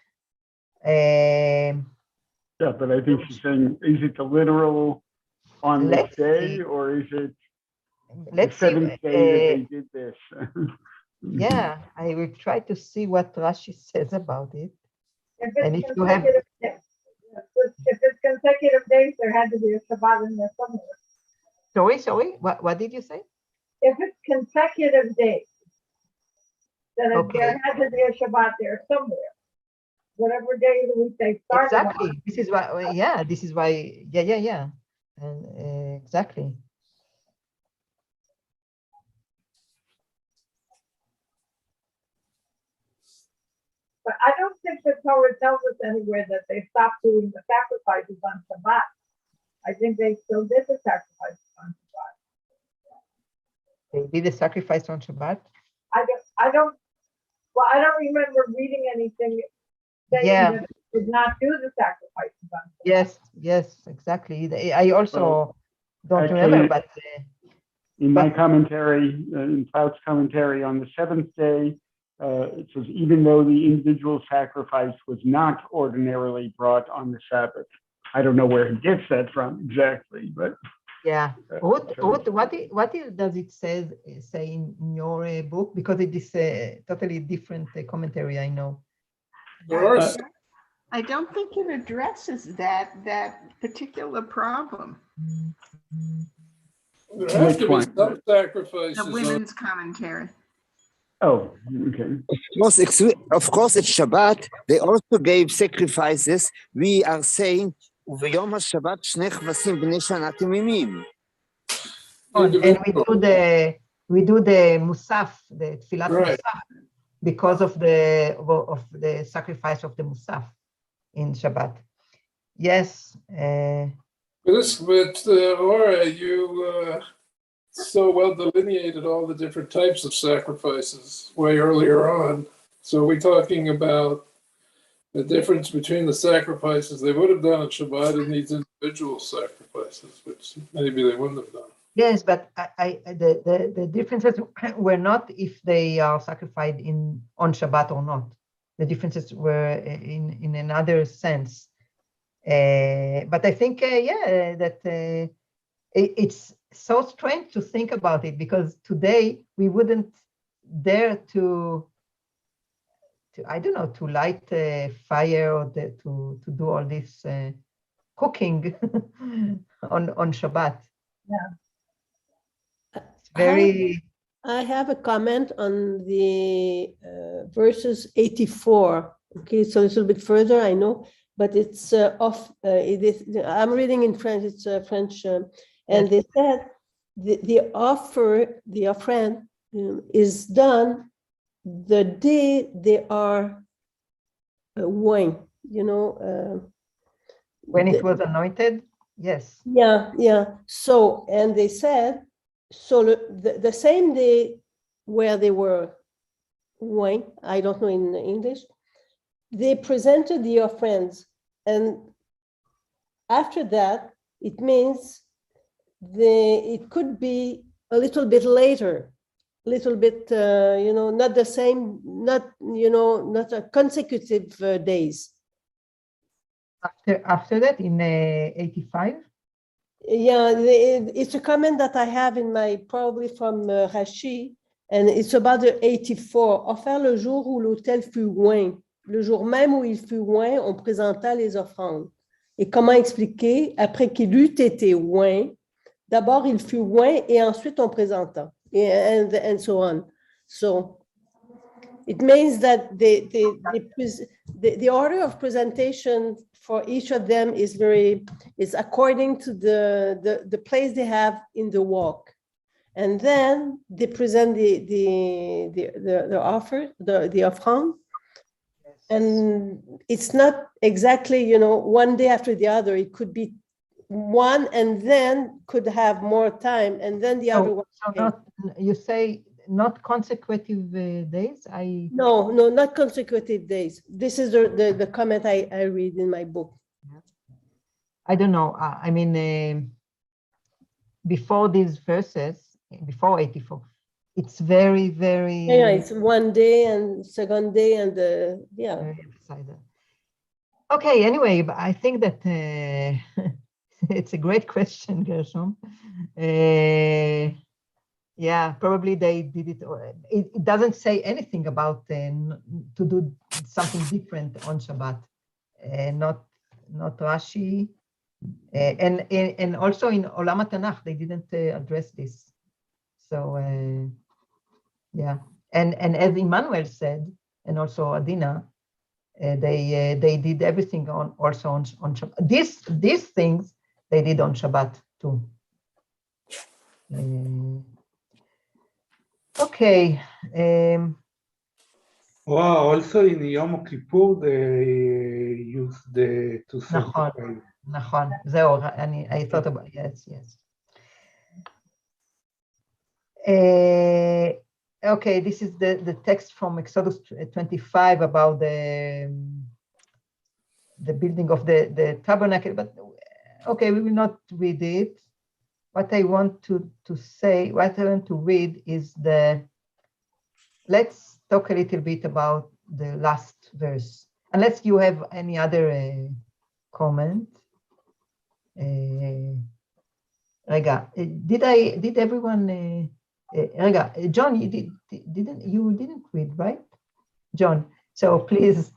Yeah, but I think she's saying, is it the literal on this day, or is it the seventh day that they did this? Yeah, I will try to see what Rashi says about it. If it's consecutive days, there had to be a Shabbat in there somewhere. Sorry, what did you say? If it's consecutive days, then there had to be a Shabbat there somewhere. Whatever day of the week they started. Exactly. On. This is why. Yeah. This is why. Yeah. And exactly. But I don't think the Torah tells us anywhere that they stopped doing the sacrifices on Shabbat. I think they still did the sacrifices on Shabbat. They did the sacrifice on Shabbat? I don't remember reading anything saying that they did not do the sacrifices on Shabbat. Yes, exactly. I also don't remember, but in my commentary, in Clout's commentary on the seventh day, it says, even though the individual sacrifice was not ordinarily brought on the Sabbath. I don't know where he gets that from exactly, but yeah. What does it say in your book? Because it is a totally different commentary, I know. I don't think it addresses that particular problem. There have to be some sacrifices. The women's commentary. Oh, okay. Of course, it's Shabbat. They also gave sacrifices. We are saying, וביום השבת שני כבשים בני שנה תמימים. And we do the Musaf, the Tfilat Musaf, because of the sacrifice of the Musaf in Shabbat. Yes. But Laura, you so well delineated all the different types of sacrifices way earlier on. So we're talking about the difference between the sacrifices they would have done on Shabbat and these individual sacrifices, which maybe they wouldn't have done. Yes, but the differences were not if they are sacrificed on Shabbat or not. The differences were in another sense. But I think, that it's so strange to think about it, because today we wouldn't dare to I don't know, to light a fire or to do all this cooking on Shabbat. Yeah. It's very. I have a comment on the verses 84. Okay, it's a little bit further, I know, but it's off. I'm reading in French. It's French. And they said the offering is done the day they are wine, When it was anointed, yes. Yeah. So, and they said, so the same day where they were wine, I don't know in English, they presented the offerings, and after that, it means it could be a little bit later, little bit, not the same, not a consecutive days. After that, in 85? Yeah, it's a comment that I have in probably from Rashi, and it's about the 84. Offert le jour où l'autel fut oint. Le jour même où il fut oint, on présenta les offrandes. Et comment expliquer, après qu'il eut été oint, d'abord il fut oint et ensuite on présenta, and so on. So it means that the order of presentation for each of them is according to the place they have in the walk, and then they present the offer, the offrande, and it's not exactly one day after the other. It could be one and then could have more time, and then the other one. So not, you say not consecutive days? No, not consecutive days. This is the comment I read in my book. I don't know. I mean, before these verses, before 84, it's very, very. Yeah, it's one day and second day and yeah. Okay. Anyway, but I think that it's a great question, Gershom. Yeah, probably they did it. It doesn't say anything about to do something different on Shabbat. Not Rashi, and also in Olam HaTanakh they didn't address this. So yeah, and as Emmanuel said, and also Adina, they did everything also on Shabbat. These things they did on Shabbat too. Okay. Also in Yom Kippur they use the two certified. נכון, זהו, I thought about yes. Okay, this is the text from Exodus 25 about the building of the tabernacle, but okay, we will not read it. What I want to read is let's talk a little bit about the last verse, unless you have any other comment. Rega, did everyone, Rega, John, you didn't read, right? John, so please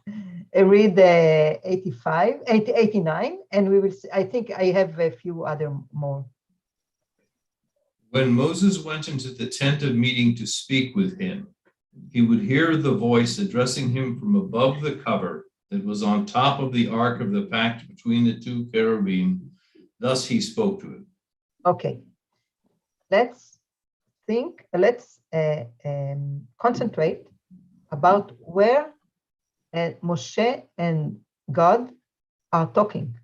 read 89, and we will see. I think I have a few other more. When Moses went into the tent of meeting to speak with him, he would hear the voice addressing him from above the cover that was on top of the ark of the pact between the two cherubim. Thus he spoke to him. Okay, let's concentrate about where Moshe and God are talking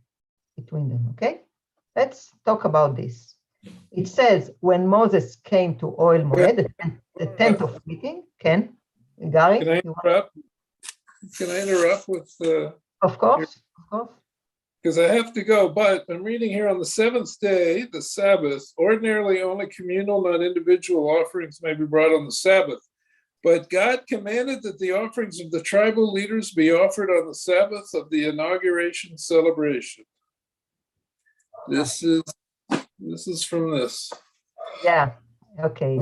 between them, okay? Let's talk about this. It says, when Moses came to Ohel Moed, the tent of meeting, Gary? Can I interrupt with Of course. Because I have to go, but I'm reading here on the seventh day, the Sabbath, ordinarily only communal, not individual offerings may be brought on the Sabbath. But God commanded that the offerings of the tribal leaders be offered on the Sabbath of the inauguration celebration. This is from this. Yeah, okay.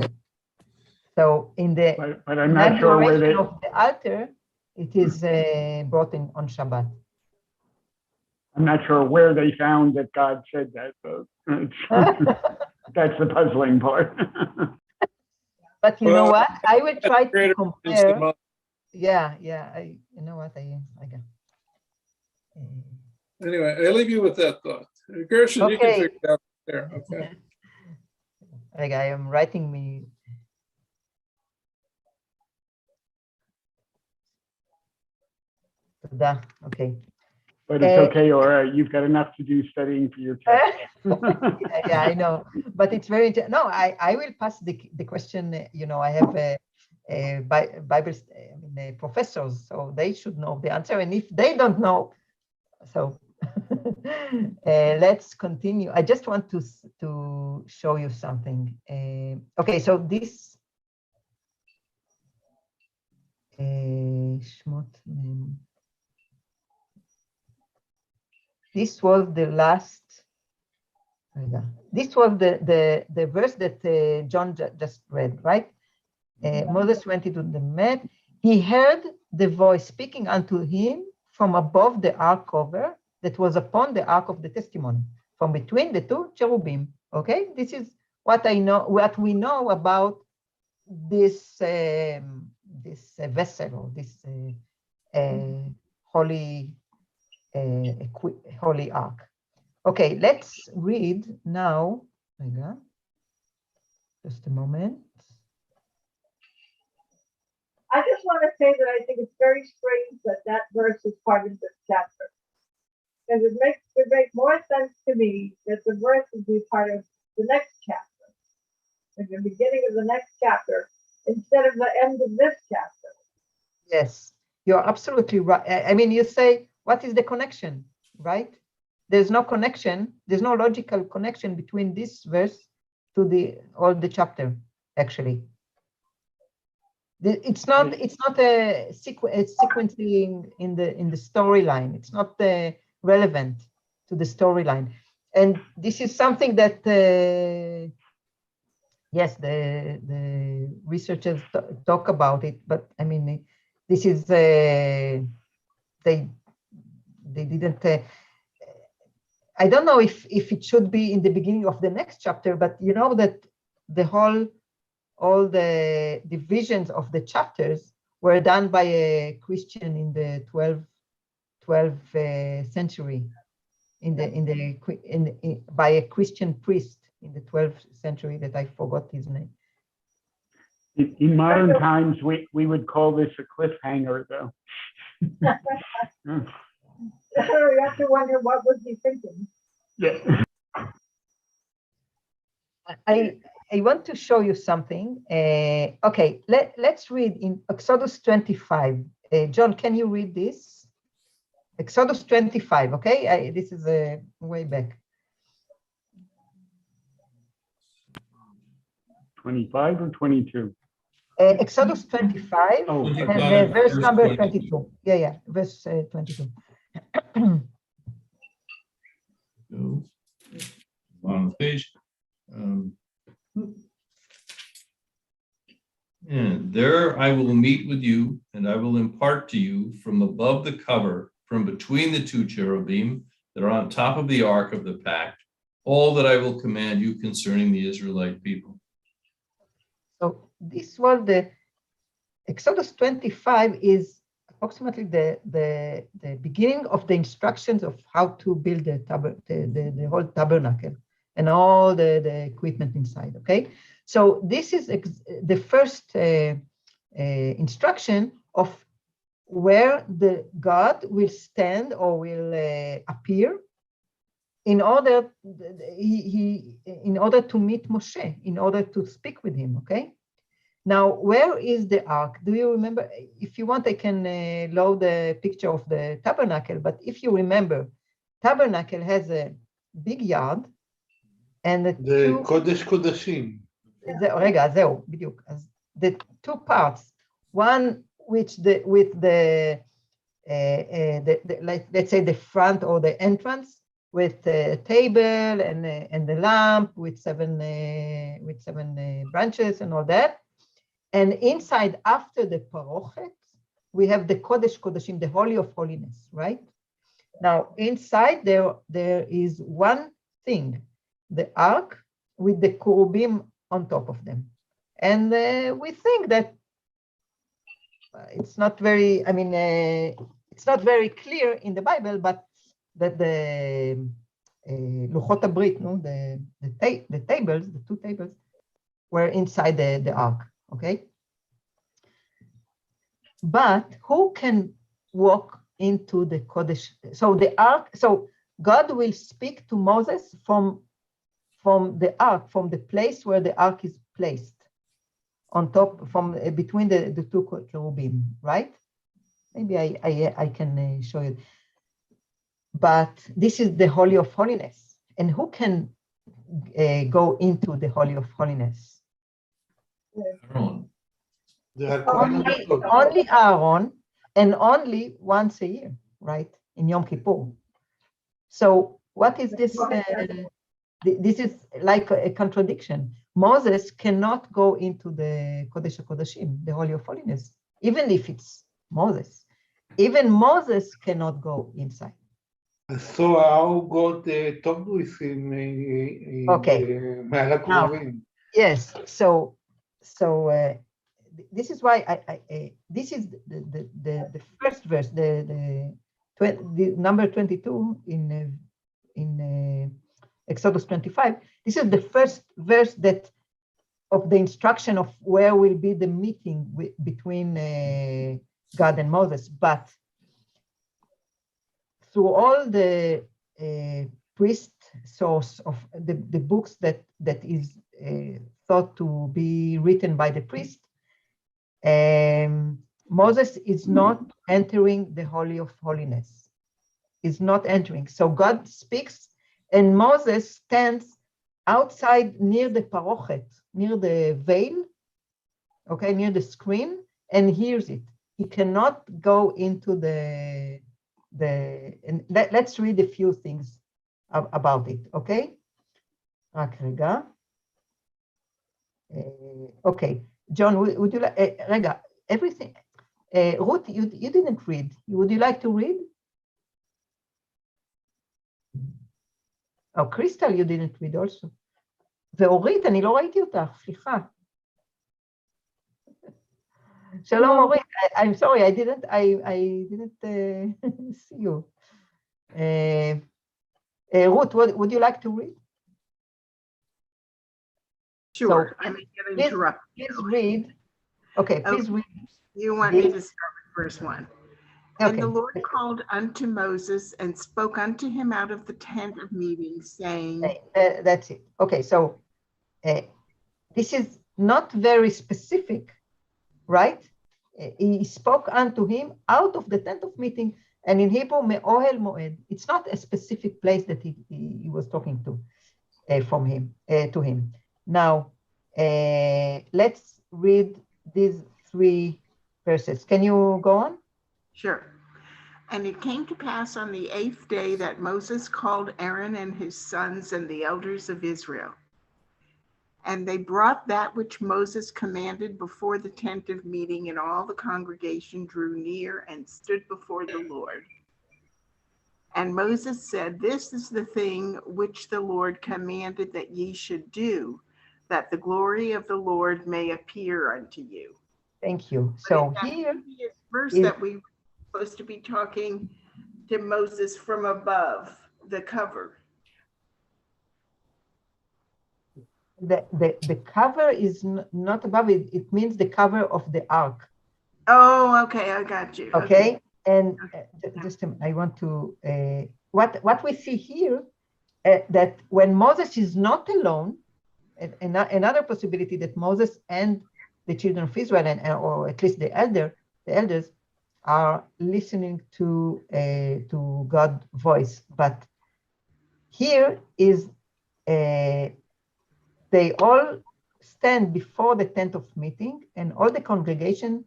So in the but I'm not sure where they of the altar, it is brought in on Shabbat. I'm not sure where they found that God said that, though. That's the puzzling part. But you know what? I will try to compare. Yeah. You know what? I got. Anyway, I leave you with that thought. Gershon, okay. You can figure it out there. Okay. רגע, I am writing me. תודה, okay. But it's okay, Ora. You've got enough to do studying for your test. Yeah, I know, but it's very no. I will pass the question. You know, I have Bible professors, so they should know the answer. And if they don't know, so let's continue. I just want to show you something. Okay, so this this was the last. This was the verse that John just read, right? Moses went into the mat. He heard the voice speaking unto him from above the ark cover that was upon the ark of the testimony, from between the two cherubim. Okay, this is what I know. What we know about this this vessel or this holy ark. Okay, let's read now. Just a moment. I just want to say that I think it's very strange that that verse is part of this chapter. Because it makes more sense to me that the verse would be part of the next chapter, at the beginning of the next chapter, instead of the end of this chapter. Yes, you're absolutely right. I mean, you say, what is the connection, right? There's no connection. There's no logical connection between this verse to all the chapter, actually. It's not a sequencing in the storyline. It's not relevant to the storyline. And this is something that, yes, the researchers talk about it, but I mean, this is, they didn't, I don't know if it should be in the beginning of the next chapter, but you know that all the divisions of the chapters were done by a Christian in the 12th century, by a Christian priest in the 12th century that I forgot his name. In modern times, we would call this a cliffhanger, though. You have to wonder what was he thinking. Yeah. I want to show you something. Okay, let's read in Exodus 25. John, can you read this? Exodus 25, okay? This is way back. 25 or 22? Exodus 25, Oh, and verse number 22. Yeah, verse 22. Go on the page. And there I will meet with you, and I will impart to you from above the cover, from between the two cherubim that are on top of the ark of the pact, all that I will command you concerning the Israelite people. So this was the Exodus 25 is approximately the beginning of the instructions of how to build the whole tabernacle and all the equipment inside, okay? So this is the first instruction of where the God will stand or will appear in order to meet Moshe, in order to speak with him, okay? Now, where is the ark? Do you remember? If you want, I can load the picture of the tabernacle, but if you remember, tabernacle has a big yard, and the קודש קודשים. רגע, זהו, בדיוק. אז the two parts, one with the let's say the front or the entrance, with the table and the lamp with seven branches and all that. And inside, after the parochet, we have the Kodesh Kodashim, the Holy of Holiness, right? Now, inside there is one thing, the ark with the cherubim on top of them. And we think that it's not very, I mean, it's not very clear in the Bible, but that the Luchot HaBrit, no, the tables, the two tables, were inside the ark, okay? But who can walk into the Kodesh? So the ark, so God will speak to Moses from the ark, from the place where the ark is placed, on top, from between the two cherubim, right? Maybe I can show you. But this is the Holy of Holiness. And who can go into the Holy of Holiness? Aaron. Only Aaron, and only once a year, right? In Yom Kippur. So what is this? This is like a contradiction. Moses cannot go into the Kodesh HaKodashim, the Holy of Holiness, even if it's Moses. Even Moses cannot go inside. So how God talked with him מעל הקרובים. Yes, so this is why this is the first verse, the number 22 in Exodus 25. This is the first verse that of the instruction of where will be the meeting between God and Moses. But through all the priest source of the books that is thought to be written by the priest, Moses is not entering the Holy of Holiness. Is not entering. So God speaks, and Moses stands outside near the parochet, near the veil, okay, near the screen, and hears it. He cannot go into and let's read a few things about it, okay? רק רגע. Okay, John, would you like, רגע, everything. Ruth, you didn't read. Would you like to read? Oh, Crystal, you didn't read also. ואורית, אני לא ראיתי אותך, סליחה. שלום, אורית. I'm sorry, I didn't see you. Ruth, would you like to read? Sure, I may get interrupted. Please read. Okay, please read. You want me to start with verse 1. Okay. And the Lord called unto Moses and spoke unto him out of the tent of meeting, saying... That's it. Okay, so this is not very specific, right? He spoke unto him out of the tent of meeting, and in Hebrew, me'ohel moed. It's not a specific place that he was talking to to him. Now, let's read these 3 verses. Can you go on? Sure. And it came to pass on the 8th day that Moses called Aaron and his sons and the elders of Israel. And they brought that which Moses commanded before the tent of meeting, and all the congregation drew near and stood before the Lord. And Moses said, This is the thing which the Lord commanded that ye should do, that the glory of the Lord may appear unto you. Thank you. So here verse that we were supposed to be talking to Moses from above the cover. The cover is not above it. It means the cover of the ark. Oh, okay, I got you. Okay, and just I want to what we see here that when Moses is not alone, another possibility that Moses and the children of Israel, or at least the elders, are listening to God's voice. But here is they all stand before the tent of meeting, and all the congregation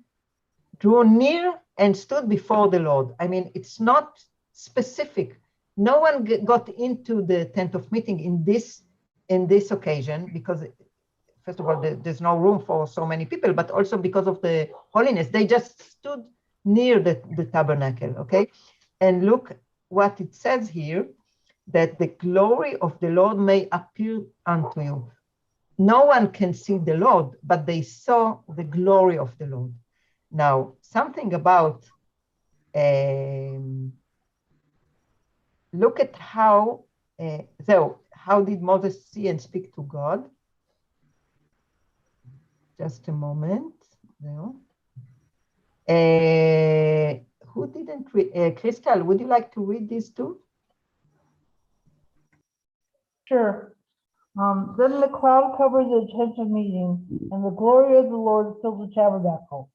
drew near and stood before the Lord. I mean, it's not specific. No one got into the tent of meeting in this occasion, because first of all, there's no room for so many people, but also because of the holiness. They just stood near the tabernacle, okay? And look what it says here, that the glory of the Lord may appear unto you. No one can see the Lord, but they saw the glory of the Lord. Now, something about, look at how did Moses see and speak to God? Just a moment. No. Who didn't read? Crystal, would you like to read these two? Sure. Then the cloud covered the tent of meeting, and the glory of the Lord filled the tabernacle.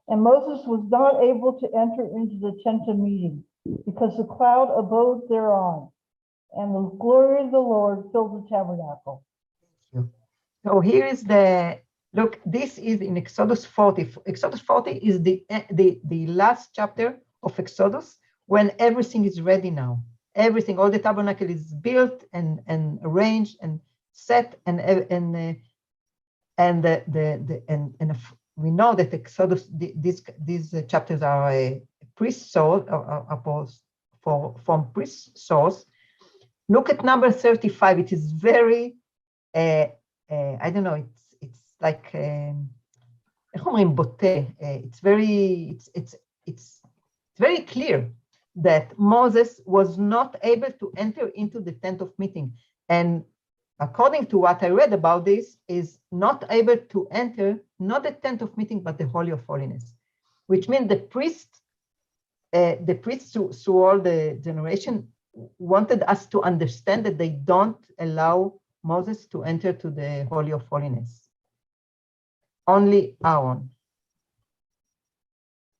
And Moses was not able to enter into the tent of meeting, because the cloud abode thereon, and the glory of the Lord filled the tabernacle. So here is the, look, this is in Exodus 40. Exodus 40 is the last chapter of Exodus, when everything is ready now. Everything, all the tabernacle is built and arranged and set, and we know that Exodus, these chapters are priest source, from priest source. Look at number 35. It is very, I don't know. It's like it's very clear that Moses was not able to enter into the tent of meeting, and according to what I read about this, is not able to enter not the tent of meeting but the Holy of Holiness, which means the priests through all the generation wanted us to understand that they don't allow Moses to enter to the Holy of Holiness. Only Aaron.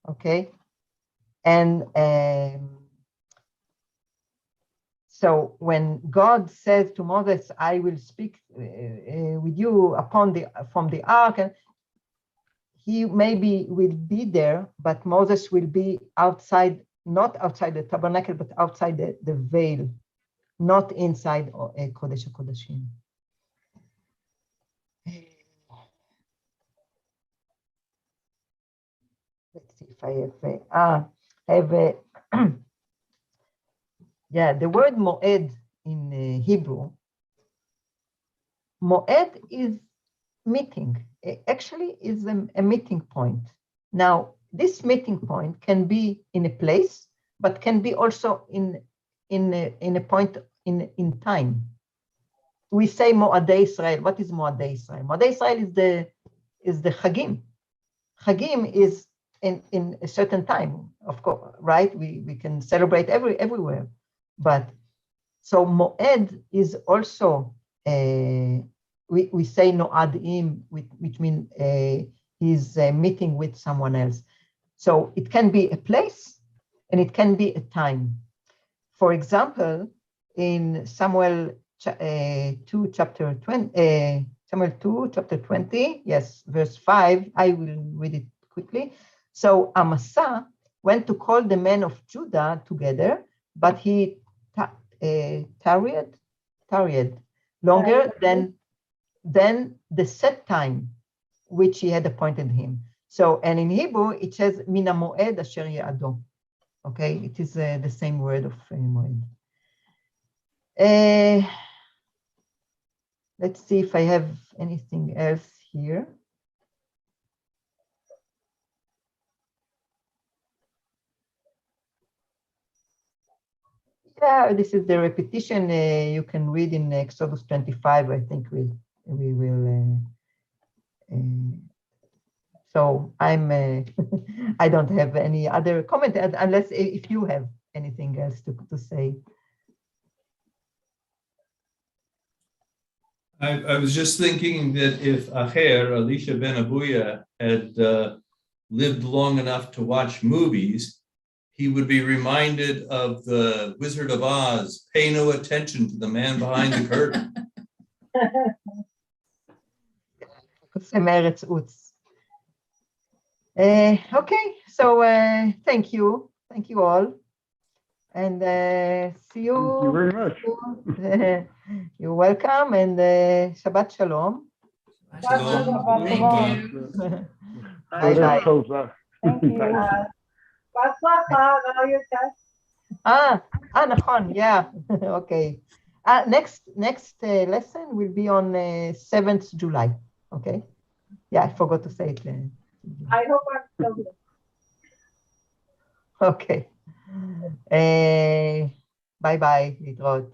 Okay? And so when God says to Moses, I will speak with you from the ark, and he maybe will be there, but Moses will be outside, not outside the tabernacle, but outside the veil, not inside Kodesh HaKodashim. Let's see if I have yeah, the word moed in Hebrew, moed is meeting. It actually is a meeting point. Now, this meeting point can be in a place, but can be also in a point in time. We say Moadei Israel. What is Moadei Israel? Moadei Israel is the Chagim. Chagim is in a certain time, of course, right? We can celebrate everywhere. But so Moed is also, we say Noadim, which means he's meeting with someone else. So it can be a place and it can be a time. For example, in Samuel 2, chapter 20, Samuel 2, chapter 20, yes, verse 5, I will read it quickly. So Amasa went to call the men of Judah together, but he tarried longer than the set time which he had appointed him. So, and in Hebrew, it says, Mina moed asher ya'ado. Okay, it is the same word of moed. Let's see if I have anything else here. Yeah, this is the repetition you can read in Exodus 25. I think we will. So I'm. I don't have any other comment unless if you have anything else to say. I was just thinking that if Acher, Elisha ben Abuya, had lived long enough to watch movies, he would be reminded of the Wizard of Oz, pay no attention to the man behind the curtain. Okay, so thank you all, and see you. Thank you very much. You're welcome, and Shabbat Shalom. Shalom. Thank you. Bye bye. Thank you. בהצלחה, now your test. נכון, yeah. Okay. Next lesson will be on 7th July. Okay. Yeah, I forgot to say it. I hope I'm still here. Okay. Bye bye. להתראות.